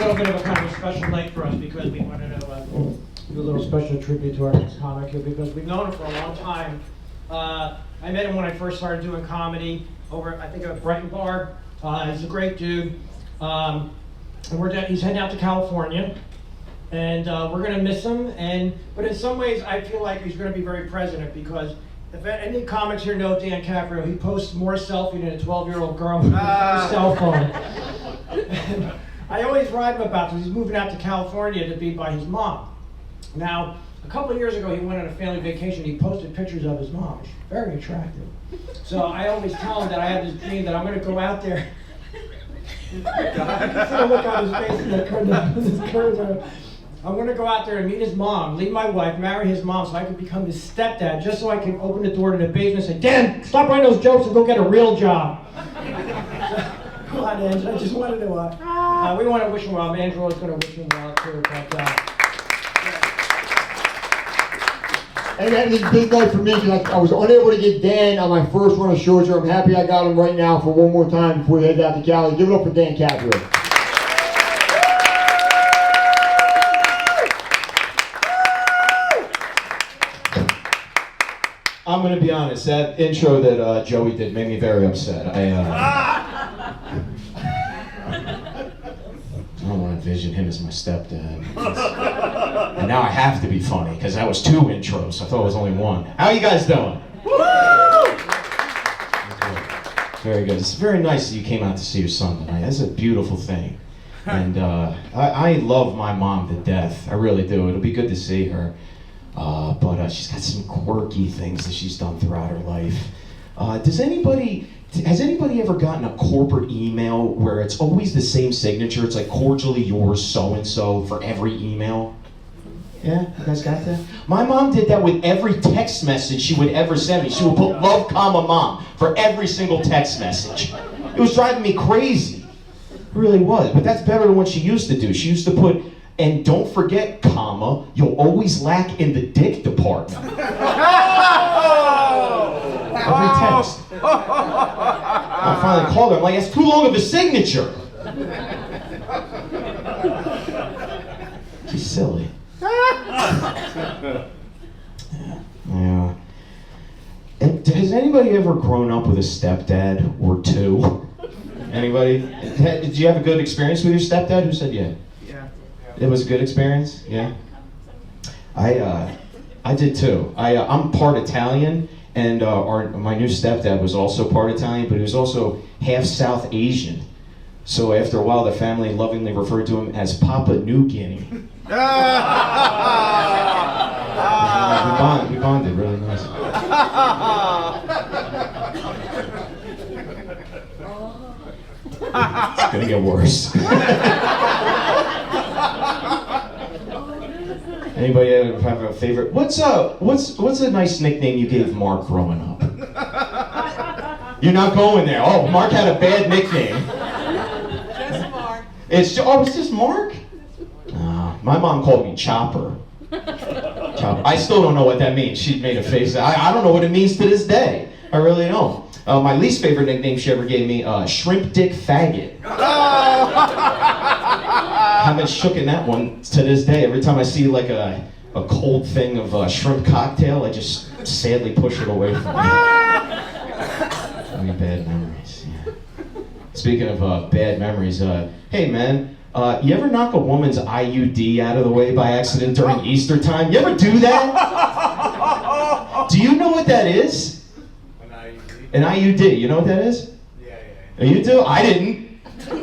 A little bit of a kind of a special night for us because we wanted to do a little special tribute to our next comic here because we've known him for a long time. I met him when I first started doing comedy over, I think, at Brighton Bar. He's a great dude. And he's heading out to California. And we're going to miss him. But in some ways, I feel like he's going to be very present because if any comics here know Dan Caprio, he posts more selfie than a 12-year-old girl with a cell phone. I always write him about this. He's moving out to California to be by his mom. Now, a couple of years ago, he went on a family vacation. He posted pictures of his mom. She's very attractive. So I always tell him that I have this dream that I'm going to go out there. So look on his face and the curves. I'm going to go out there and meet his mom, leave my wife, marry his mom so I can become his stepdad, just so I can open the door to the basement and say, Dan, stop writing those jokes and go get a real job. Come on, Angelo. I just wanted to, we want to wish him well. Angelo is going to wish him well, too. And that is a big night for me because I was unable to get Dan on my first run of shows here. I'm happy I got him right now for one more time before we head out to Cali. Give it up for Dan Caprio. I'm going to be honest, that intro that Joey did made me very upset. I don't want to envision him as my stepdad. And now I have to be funny, because that was 2 intros. I thought it was only 1. How you guys doing? Very good. It's very nice that you came out to see your son tonight. That's a beautiful thing. And I love my mom to death. I really do. It'll be good to see her. But she's got some quirky things that she's done throughout her life. Has anybody ever gotten a corporate email where it's always the same signature? It's like cordially yours so-and-so for every email? Yeah, you guys got that? My mom did that with every text message she would ever send me. She would put love, comma, mom for every single text message. It was driving me crazy. It really was. But that's better than what she used to do. She used to put, and don't forget, comma, you'll always lack in the dick department. Every text. I finally called her. I'm like, that's too long of a signature. She's silly. Yeah. And has anybody ever grown up with a stepdad or 2? Anybody? Did you have a good experience with your stepdad? Who said yeah? Yeah. It was a good experience? Yeah. I did too. I'm part Italian, and my new stepdad was also part Italian, but he was also half South Asian. So after a while, the family lovingly referred to him as Papa New Guinea. We bonded really nice. It's gonna get worse. Anybody have a favorite? What's a nice nickname you gave Mark growing up? You're not going there. Oh, Mark had a bad nickname. Just Mark. It's just Mark? My mom called me Chopper. Chopper. I still don't know what that means. She made a face. I don't know what it means to this day. I really don't. My least favorite nickname she ever gave me, Shrimp Dick Faggot. Haven't shooken that one to this day. Every time I see like a cold thing of shrimp cocktail, I just sadly push it away from me. Any bad memories, yeah. Speaking of bad memories, hey man, you ever knock a woman's IUD out of the way by accident during Easter time? You ever do that? Do you know what that is? An IUD, you know what that is? Yeah. You do? I didn't.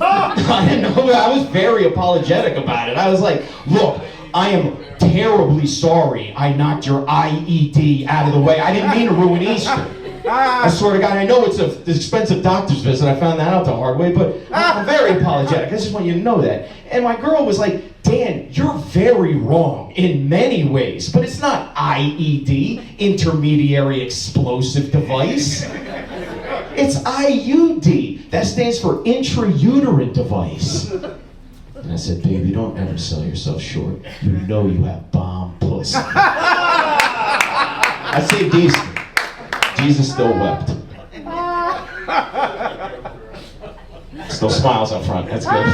I didn't know. I was very apologetic about it. I was like, look, I am terribly sorry I knocked your IED out of the way. I didn't mean to ruin Easter. I swear to God, I know it's an expensive doctor's visit. I found that out the hard way, but I'm very apologetic. I just want you to know that. And my girl was like, Dan, you're very wrong in many ways, but it's not IED, intermediary explosive device. It's IUD. That stands for intrauterine device. And I said, baby, don't ever sell yourself short. You know you have bomb pussy. I saved Easter. Jesus still wept. Still smiles up front. That's good.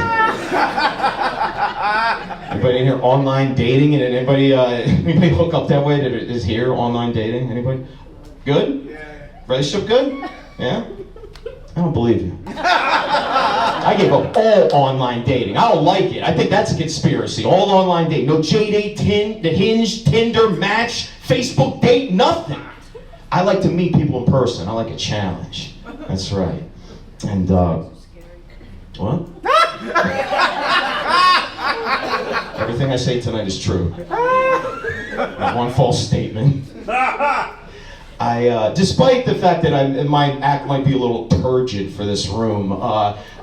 Anybody in here online dating? And anybody hook up that way that is here online dating? Anybody? Good? Yeah. Relationship good? Yeah? I don't believe you. I gave up all online dating. I don't like it. I think that's a conspiracy. All online dating. No J-Date, Hinge, Tinder, Match, Facebook date, nothing. I like to meet people in person. I like a challenge. That's right. And, what? Everything I say tonight is true. Not one false statement. Despite the fact that my act might be a little turgid for this room,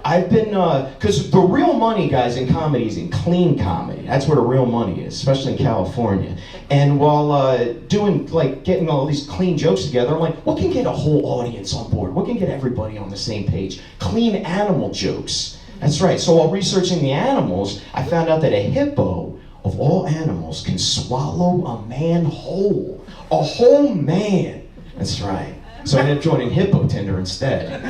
I've been, because the real money, guys, in comedy is in clean comedy. That's where the real money is, especially in California. And while getting all these clean jokes together, I'm like, what can get a whole audience on board? What can get everybody on the same page? Clean animal jokes. That's right. So while researching the animals, I found out that a hippo, of all animals, can swallow a man whole. A whole man. That's right. So I ended up joining Hippo Tinder instead.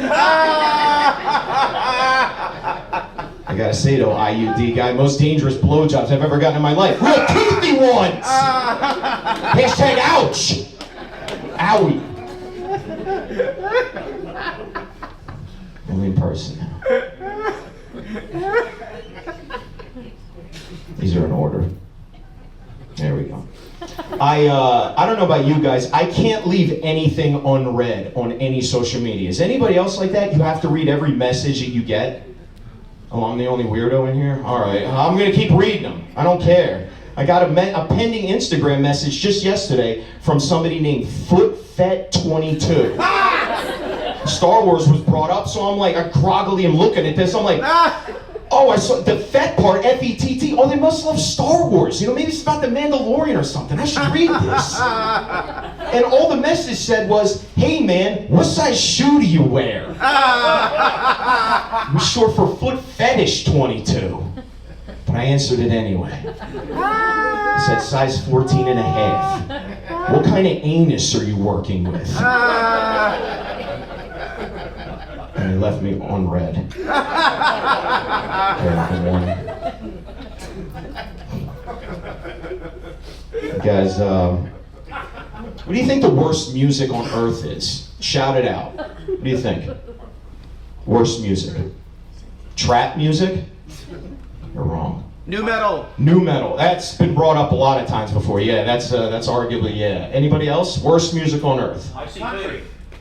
I gotta say though, IUD guy, most dangerous blowjobs I've ever gotten in my life. Real toothy ones! Hashtag ouch! Owie. Only in person now. These are in order. There we go. I don't know about you guys, I can't leave anything unread on any social media. Is anybody else like that? You have to read every message that you get? Oh, I'm the only weirdo in here? Alright, I'm gonna keep reading them. I don't care. I got a pending Instagram message just yesterday from somebody named FootFet22. Star Wars was brought up, so I'm like, I groggily am looking at this, I'm like, oh, I saw the fat part, F-E-T-T. Oh, they must love Star Wars. You know, maybe it's about the Mandalorian or something. I should read this. And all the message said was, hey man, what size shoe do you wear? It was short for Foot Fetish 22. But I answered it anyway. It said size 14 and a half. What kind of anus are you working with? And he left me unread. Good morning. Guys, what do you think the worst music on earth is? Shout it out. What do you think? Worst music? Trap music? You're wrong. New metal. New metal. That's been brought up a lot of times before. Yeah, that's arguably, yeah. Anybody else? Worst music on earth?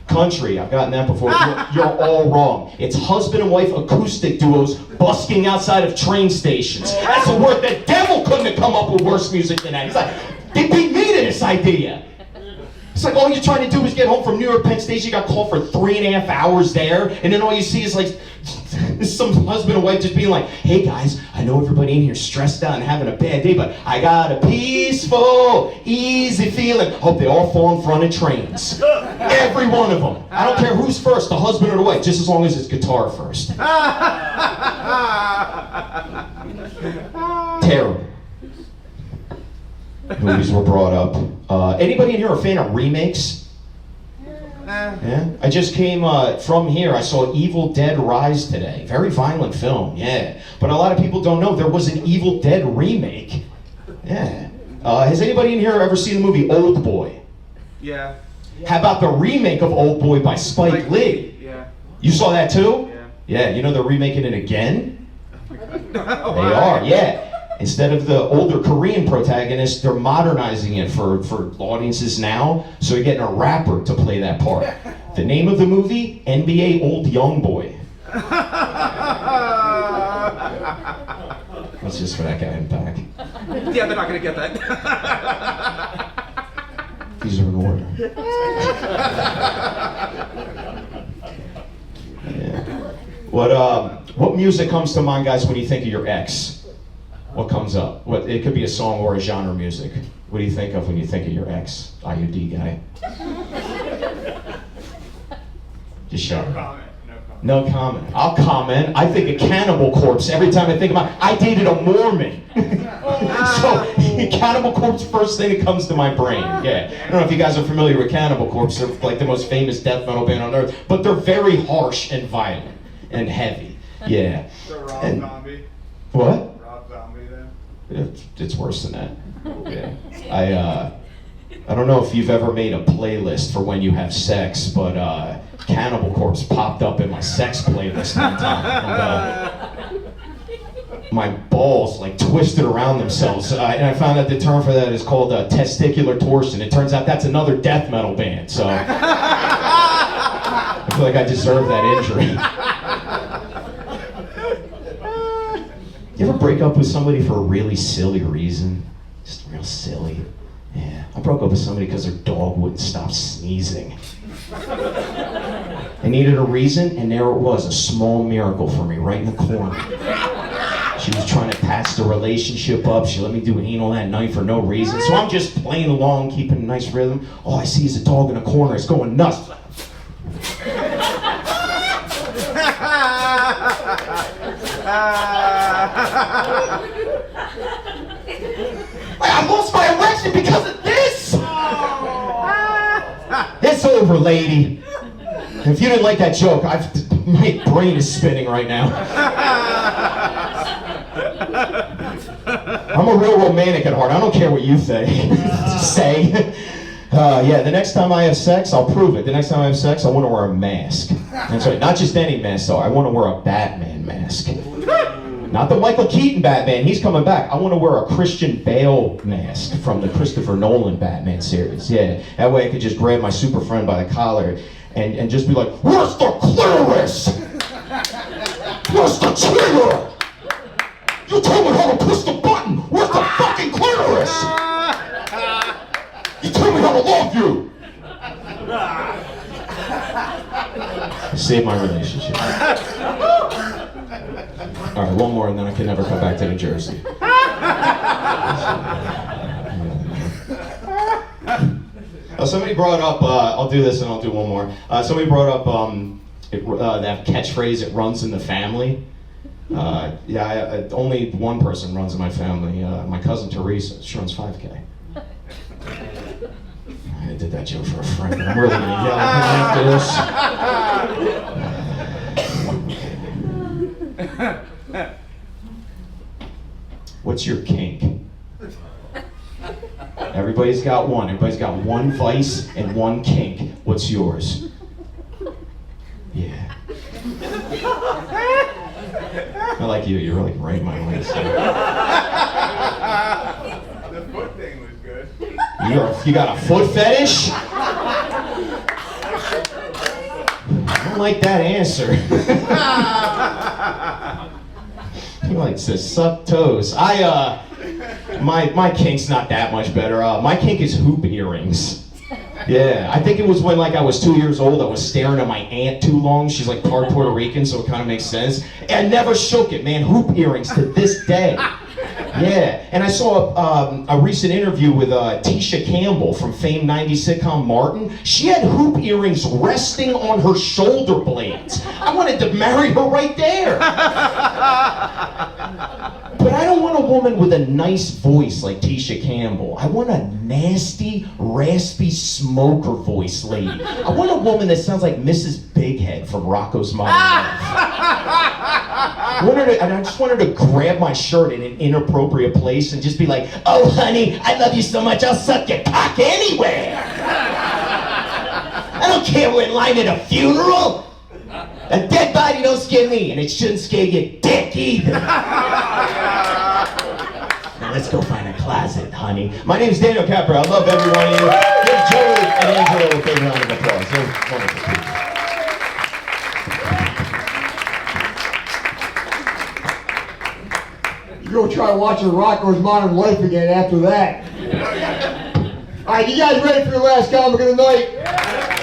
Country, I've gotten that before. You're all wrong. It's husband and wife acoustic duos busking outside of train stations. That's a word the devil couldn't have come up with worse music than that. He's like, they beat me to this idea. It's like all you're trying to do is get home from New York Penn Station, you got called for 3.5 hours there, and then all you see is like some husband and wife just being like, hey guys, I know everybody in here stressed out and having a bad day, but I got a peaceful, easy feeling. Hope they all fall in front of trains. Every one of them. I don't care who's first, the husband or the wife, just as long as it's guitar first. Terrible. Movies were brought up. Anybody in here a fan of remakes? Yeah? I just came from here. I saw Evil Dead Rise today. Very violent film, yeah. But a lot of people don't know there was an Evil Dead remake. Yeah. Has anybody in here ever seen the movie Old Boy? Yeah. How about the remake of Old Boy by Spike Lee? Yeah. You saw that too? Yeah. Yeah, you know they're remaking it again? They are, yeah. Instead of the older Korean protagonist, they're modernizing it for audiences now, so they're getting a rapper to play that part. The name of the movie, NBA Old Young Boy. That's just for that guy in back. Yeah, they're not gonna get that. These are in order. Yeah. What music comes to mind, guys, when you think of your ex? What comes up? It could be a song or a genre music. What do you think of when you think of your ex? IUD guy. Just shut up. No comment. I'll comment. I think of Cannibal Corpse every time I think about it. I dated a Mormon. So Cannibal Corpse, first thing that comes to my brain. Yeah. I don't know if you guys are familiar with Cannibal Corpse. They're like the most famous death metal band on earth. But they're very harsh and violent and heavy. Yeah. So Rob And- Zombie. What? Rob Zombie then. It's worse than that. Yeah. I don't know if you've ever made a playlist for when you have sex, but Cannibal Corpse popped up in my sex playlist one time. And, my balls like twisted around themselves, and I found out the term for that is called testicular torsion. It turns out that's another death metal band, so I feel like I deserve that injury. You ever break up with somebody for a really silly reason? Just real silly. Yeah, I broke up with somebody because their dog wouldn't stop sneezing. I needed a reason, and there it was, a small miracle for me right in the corner. She was trying to patch the relationship up. She let me do anal that night for no reason. So I'm just playing along, keeping a nice rhythm. All I see is a dog in a corner. It's going nuts. I lost my erection because of this. It's over, lady. If you didn't like that joke, my brain is spinning right now. I'm a real romantic at heart. I don't care what you say. Yeah, the next time I have sex, I'll prove it. The next time I have sex, I want to wear a mask. That's right, not just any mask though. I want to wear a Batman mask. Not the Michael Keaton Batman, he's coming back. I want to wear a Christian Bale mask from the Christopher Nolan Batman series. Yeah, that way I could just grab my super friend by the collar and just be like, where's the clitoris? Where's the trigger? You told me how to push the button! Where's the fucking clitoris? You told me how to love you! Save my relationship. Alright, one more and then I can never come back to New Jersey. Somebody brought up, I'll do this and I'll do one more. Somebody brought up that catchphrase, it runs in the family. Yeah, only one person runs in my family. My cousin Teresa. She runs 5K. I did that joke for a friend, but I'm really gonna yell at him after this. What's your kink? Everybody's got one. Everybody's got one vice and one kink. What's yours? Yeah. I like you. You're like right in my way. So. The foot thing was good. You got a foot fetish? I don't like that answer. He likes to suck toes. My kink's not that much better. My kink is hoop earrings. Yeah, I think it was when I was 2 years old, I was staring at my aunt too long. She's like part Puerto Rican, so it kind of makes sense. And I never shook it, man. Hoop earrings to this day. Yeah, and I saw a recent interview with Tisha Campbell from famed 90s sitcom Martin. She had hoop earrings resting on her shoulder blades. I wanted to marry her right there. But I don't want a woman with a nice voice like Tisha Campbell. I want a nasty, raspy smoker voice lady. I want a woman that sounds like Mrs. Bighead from Rocko's Modern Life. I just want her to grab my shirt in an inappropriate place and just be like, oh honey, I love you so much, I'll suck your cock anywhere. I don't care we're in line at a funeral. A dead body don't scare me, and it shouldn't scare your dick either. Now let's go find a closet, honey. My name's Daniel Caprio. I love every one of you. Give Joey and Angelo a big round of applause. They're wonderful people. You're gonna try watching Rocko's Modern Life again after that. Alright, you guys ready for your last comic of the night?